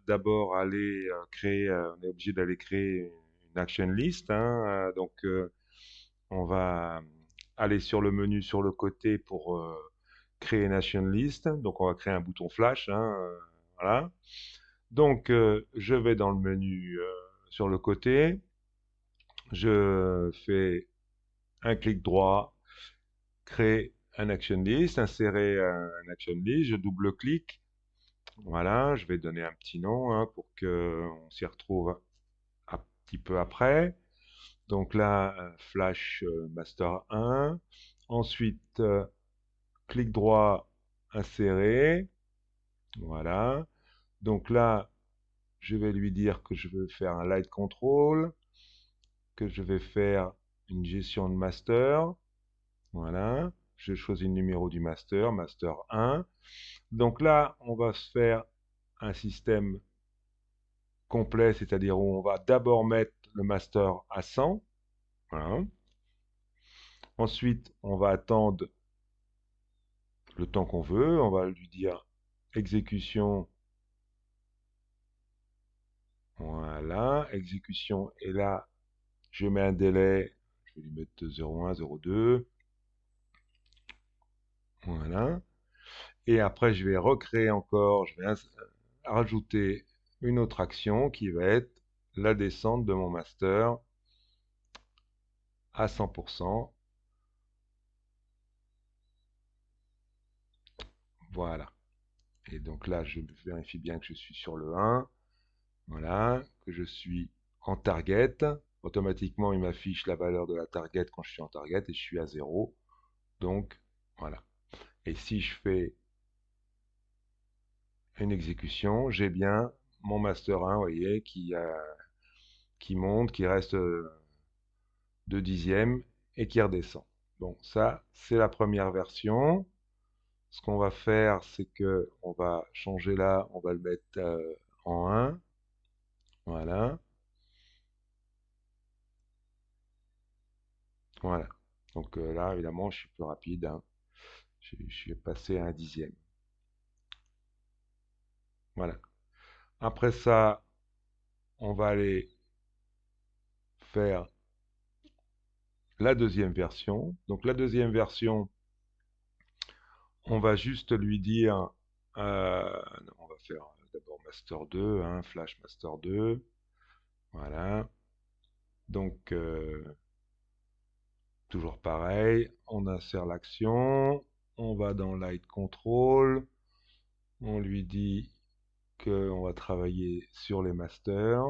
d'abord aller créer, on est obligé d'aller créer une action list, hein, on va aller sur le menu sur le côté pour créer une action list. Donc, on va créer un bouton flash, hein, voilà. Donc, je vais dans le menu sur le côté, je fais un clic droit, créer un action list, insérer un action list, je double-clique. Voilà, je vais donner un petit nom hein, pour qu'on s'y retrouve un petit peu après. Donc là, Flash Master 1. Ensuite, clic droit, insérer. Voilà. Donc là, je vais lui dire que je veux faire un light control, que je vais faire une gestion de master. Voilà. Je choisis le numéro du master, master 1. Donc là, on va se faire un système complet, c'est-à-dire où on va d'abord mettre le master à 100. Voilà. Ensuite, on va attendre le temps qu'on veut. On va lui dire exécution. Voilà, exécution. Et là, je mets un délai. Je vais lui mettre 0,1, 0,2. Voilà. Et après, je vais recréer encore. Je vais rajouter une autre action qui va être la descente de mon master à 100%. Voilà. Et donc là, je vérifie bien que je suis sur le 1. Voilà, que je suis en target. Automatiquement, il m'affiche la valeur de la target quand je suis en target et je suis à 0. Donc, voilà. Et si je fais une exécution, j'ai bien mon master 1, vous voyez, qui monte, qui reste 2 dixièmes et qui redescend. Bon, ça, c'est la première version. Ce qu'on va faire, c'est que on va changer là, on va le mettre en 1. Voilà. Voilà. Donc là, évidemment, je suis plus rapide, hein. Je suis passé à 1 dixième. Voilà. Après ça, on va aller faire la deuxième version. Donc la deuxième version, on va juste lui dire, non, on va faire d'abord Master 2, hein, Flash Master 2. Voilà. Donc toujours pareil, on insère l'action, on va dans Light Control, on lui dit qu'on va travailler sur les masters.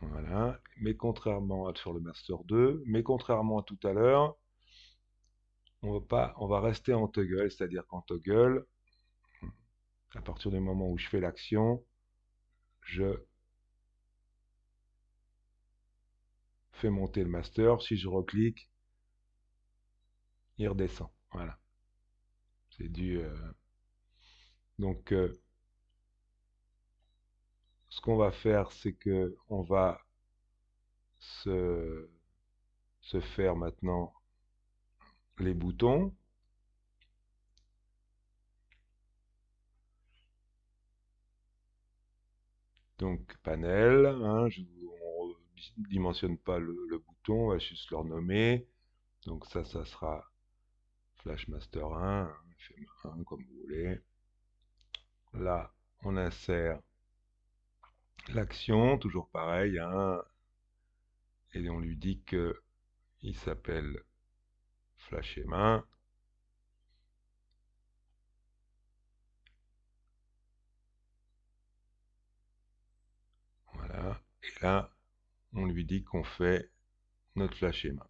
Voilà. Mais contrairement à sur le Master 2, mais contrairement à tout à l'heure, on va rester en toggle, c'est-à-dire qu'en toggle, à partir du moment où je fais l'action, je fais monter le master. Si je reclique, il redescend. Voilà. C'est du. Donc, ce qu'on va faire, c'est que on va se, se faire maintenant les boutons. Donc, panel, hein, on ne dimensionne pas le bouton, on va juste le renommer. Donc ça sera Flash Master 1, FM1, comme vous voulez. Là, on insère l'action, toujours pareil, hein, et on lui dit que il s'appelle Flash M1. Voilà. Et là, on lui dit qu'on fait notre Flash M1.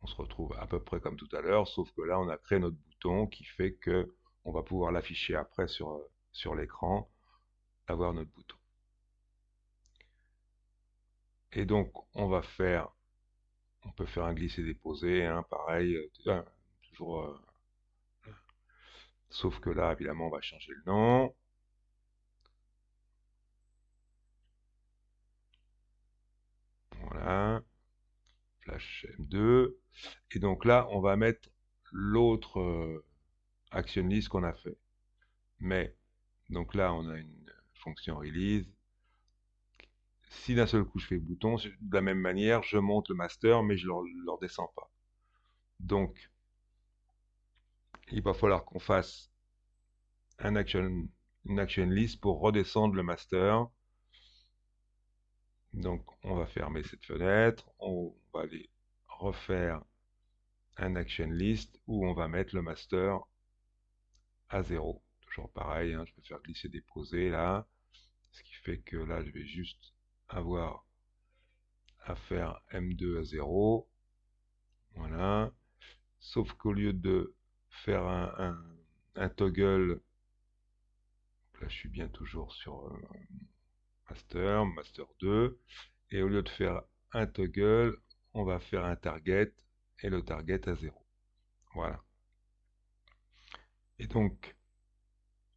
On se retrouve à peu près comme tout à l'heure, sauf que là, on a créé notre bouton qui fait que on va pouvoir l'afficher après sur l'écran, avoir notre bouton. Et donc, on peut faire un glisser-déposer, hein, pareil, toujours, sauf que là, évidemment, on va changer le nom. Voilà, Flash M2. Et donc là, on va mettre l'autre action list qu'on a fait. Mais Donc là, on a une fonction release. Si d'un seul coup je fais bouton, de la même manière, je monte le master, mais je ne le redescends pas. Donc, il va falloir qu'on fasse une action list pour redescendre le master. Donc, on va fermer cette fenêtre. On va aller refaire un action list où on va mettre le master à 0. Toujours pareil, hein, je vais faire glisser-déposer là. Ce qui fait que là, je vais juste avoir à faire M2 à 0. Voilà. Sauf qu'au lieu de faire un toggle, là je suis bien toujours sur master 2, et au lieu de faire un toggle, on va faire un target, et le target à 0. Voilà. Et donc,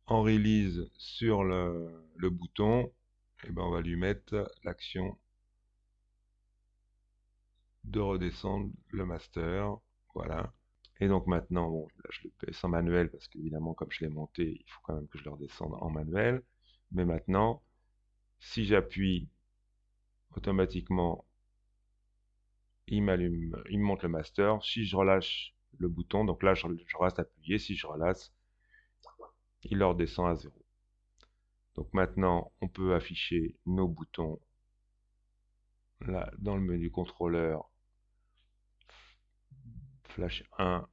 en release sur le bouton, eh ben, on va lui mettre l'action de redescendre le master. Voilà. Et donc maintenant, bon, là, je le fais sans manuel parce qu'évidemment, comme je l'ai monté, il faut quand même que je le redescende en manuel. Mais maintenant, si j'appuie automatiquement, il m'allume, il me montre le master. Si je relâche le bouton, donc là, je reste appuyé. Si je relâche, il le redescend à 0. Donc maintenant, on peut afficher nos boutons là dans le menu contrôleur flash 1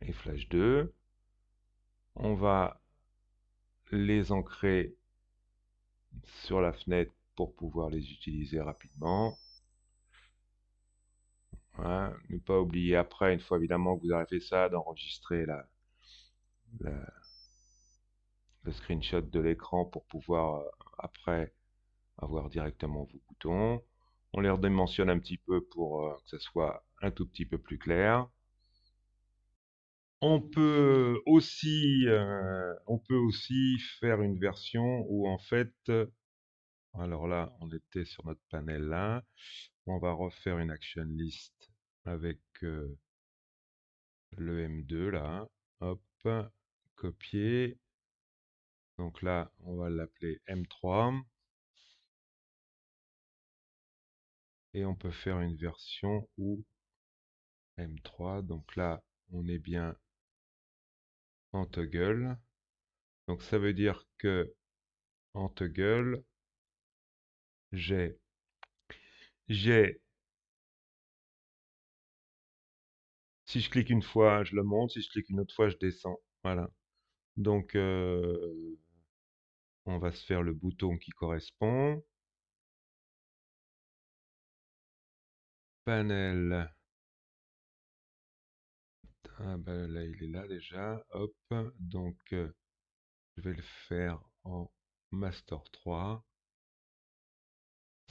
et flash 2. On va les ancrer sur la fenêtre pour pouvoir les utiliser rapidement. Voilà. Ne pas oublier après, une fois évidemment que vous avez fait ça, d'enregistrer le screenshot de l'écran pour pouvoir après avoir directement vos boutons. On les redimensionne un petit peu pour que ça soit un tout petit peu plus clair. On peut aussi faire une version où en fait, alors là, on était sur notre panel là, on va refaire une action list avec le M2 là, hop, copier. Donc là, on va l'appeler M3 et on peut faire une version où M3. Donc là, on est bien en toggle. Donc ça veut dire que en toggle, j'ai j'ai si je clique une fois, je le monte, si je clique une autre fois, je descends. Voilà. Donc on va se faire le bouton qui correspond. Panel. Ah ben là, il est là déjà. Hop. Donc je vais le faire en Master 3.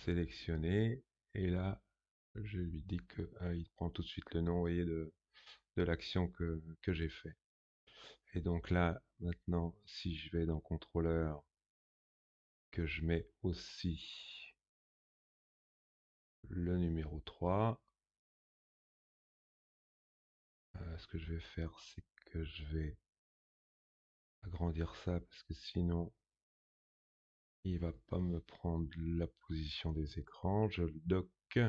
Sélectionner. Et là, je lui dis que il prend tout de suite le nom, vous voyez, de l'action que j'ai fait. Et donc là, maintenant, si je vais dans contrôleur, que je mets aussi le numéro 3, ce que je vais faire, c'est que je vais agrandir ça parce que sinon, il va pas me prendre la position des écrans. Je le dock.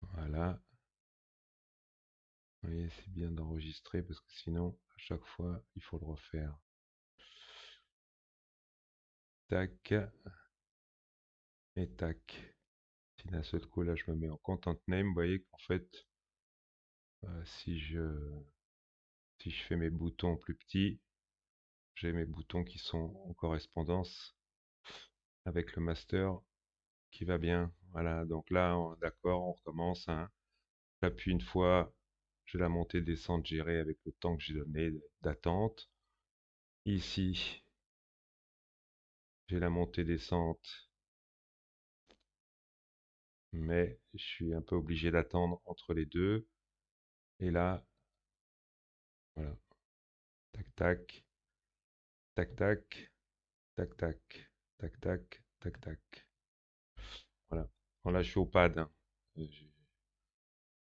Voilà. Vous voyez, c'est bien d'enregistrer parce que sinon, à chaque fois, il faut le refaire. Tac. Et tac. Si d'un seul coup, là, je me mets en content name, vous voyez qu'en fait, si je fais mes boutons plus petits, j'ai mes boutons qui sont en correspondance avec le master qui va bien. Voilà, donc là, d'accord, on recommence, hein. J'appuie une fois, j'ai la montée descente gérée avec le temps que j'ai donné d'attente. Ici, j'ai la montée descente, mais je suis un peu obligé d'attendre entre les deux. Et là, voilà, tac tac, tac tac, tac tac, tac tac, tac tac. Voilà. Bon, là, je suis au pad, hein.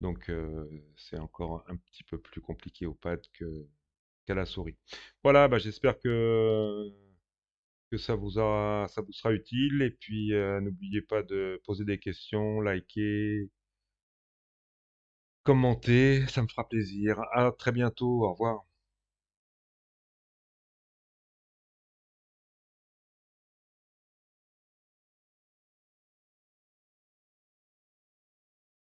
Donc, c'est encore un petit peu plus compliqué au pad qu'à la souris. Voilà, bah, j'espère que ça vous sera utile. Et puis, n'oubliez pas de poser des questions, liker, commenter, ça me fera plaisir. À très bientôt, au revoir.